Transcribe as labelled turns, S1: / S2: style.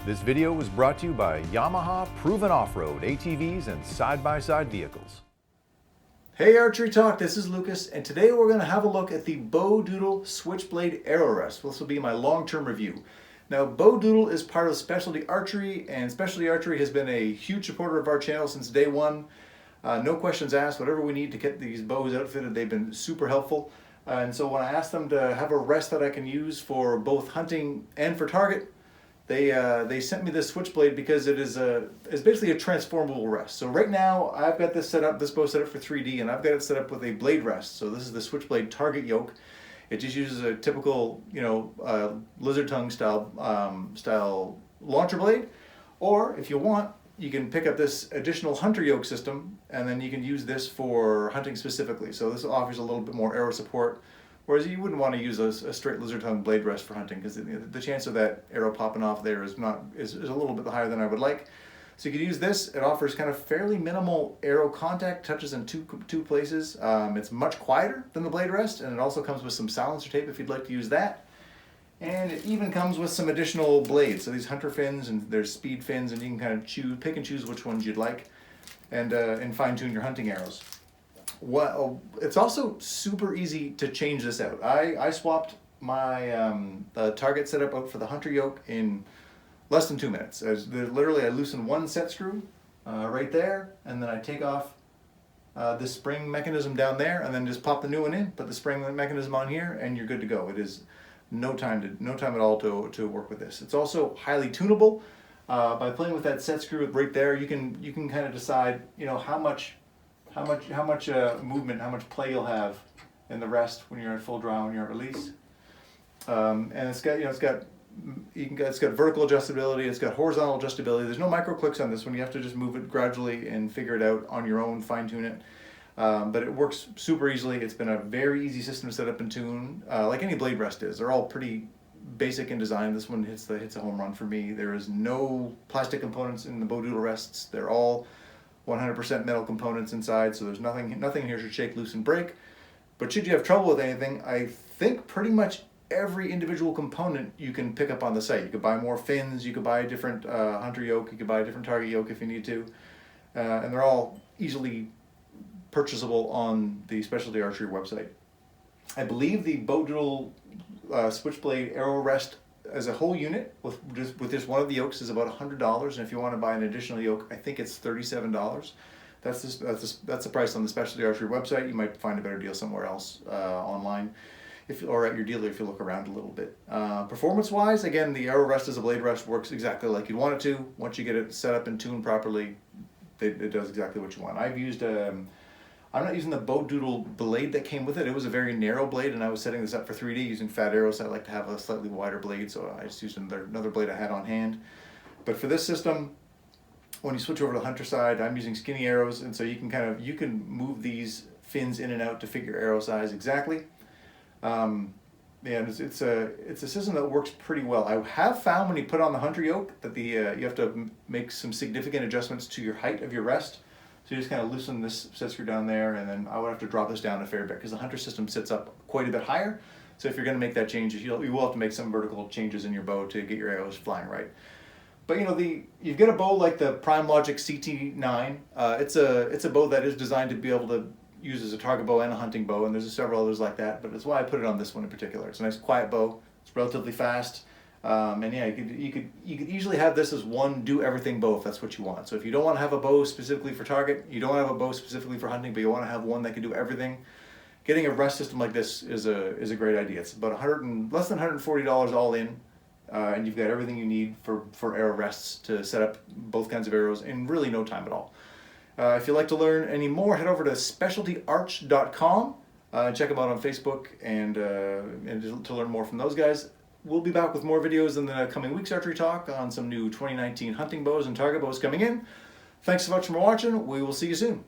S1: This video was brought to you by Yamaha Proven Off-Road ATVs and side-by-side vehicles.
S2: Hey ArcheryTalk, this is Lucas, and today we're going to have a look at the Bodoodle Switchblade Arrow Rest. This will be my long-term review. Now, Bodoodle is part of Specialty Archery, and Specialty Archery has been a huge supporter of our channel since day one. No questions asked. Whatever we need to get these bows outfitted, they've been super helpful. And so when I asked them to have a rest that I can use for both hunting and for target, they sent me this Switchblade because it's basically a transformable rest. So right now I've got this bow set up for 3D, and I've got it set up with a blade rest. So this is the Switchblade target yoke. It just uses a typical, lizard tongue style launcher blade. Or if you want, you can pick up this additional hunter yoke system, and then you can use this for hunting specifically. So this offers a little bit more arrow support, whereas you wouldn't want to use a straight lizard tongue blade rest for hunting, because the chance of that arrow popping off there is a little bit higher than I would like. So you could use this. It offers kind of fairly minimal arrow contact, touches in two places. It's much quieter than the blade rest, and it also comes with some silencer tape if you'd like to use that. And it even comes with some additional blades. So these hunter fins, and there's speed fins, and you can kind of pick and choose which ones you'd like, and fine tune your hunting arrows. Well, it's also super easy to change this out. I swapped my target setup out for the hunter yoke in less than 2 minutes. Literally, I loosen one set screw right there, and then I take off this spring mechanism down there, and then just pop the new one in, put the spring mechanism on here, and you're good to go. It is no time at all to work with this. It's also highly tunable. By playing with that set screw right there, you can kind of decide how much movement, how much play you'll have in the rest when you're at full draw, when you're at release. And it's got vertical adjustability, it's got horizontal adjustability. There's no micro clicks on this one. You have to just move it gradually and figure it out on your own, fine tune it. But it works super easily. It's been a very easy system to set up and tune, like any blade rest is. They're all pretty basic in design. This one hits a home run for me. There is no plastic components in the Bodoodle rests. They're all 100% metal components inside, so there's nothing here should shake, loose, and break. But should you have trouble with anything, I think pretty much every individual component you can pick up on the site. You could buy more fins, you could buy a different hunter yoke, you could buy a different target yoke if you need to, and they're all easily purchasable on the Specialty Archery website. I believe the Bodoodle Switchblade Arrow Rest as a whole unit with just one of the yokes is about $100, and if you want to buy an additional yoke, I think it's $37. That's the price on the Specialty Archery website. You might find a better deal somewhere else online, or at your dealer if you look around a little bit. Performance-wise, again, the Arrow Rest as a blade rest works exactly like you'd want it to. Once you get it set up and tuned properly, it does exactly what you want. I'm not using the Bodoodle blade that came with it. It was a very narrow blade, and I was setting this up for 3D using fat arrows. I like to have a slightly wider blade, so I just used another blade I had on hand. But for this system, when you switch over to the hunter side, I'm using skinny arrows, and so you can move these fins in and out to fit your arrow size exactly. It's a system that works pretty well. I have found when you put on the hunter yoke that you have to make some significant adjustments to your height of your rest. So you just kind of loosen this set screw down there, and then I would have to drop this down a fair bit because the hunter system sits up quite a bit higher. So if you're going to make that change, you will have to make some vertical changes in your bow to get your arrows flying right. But you've got a bow like the Prime Logic CT9. It's a bow that is designed to be able to use as a target bow and a hunting bow, and there's several others like that. But that's why I put it on this one in particular. It's a nice quiet bow. It's relatively fast. And yeah, you could easily have this as one do-everything bow if that's what you want. So if you don't want to have a bow specifically for target, you don't want to have a bow specifically for hunting, but you want to have one that can do everything, getting a rest system like this is a great idea. It's about less than $140 all in, and you've got everything you need for arrow rests to set up both kinds of arrows in really no time at all. If you'd like to learn any more, head over to specialtyarch.com. Check them out on Facebook and to learn more from those guys. We'll be back with more videos in the coming weeks, Archery Talk, on some new 2019 hunting bows and target bows coming in. Thanks so much for watching. We will see you soon.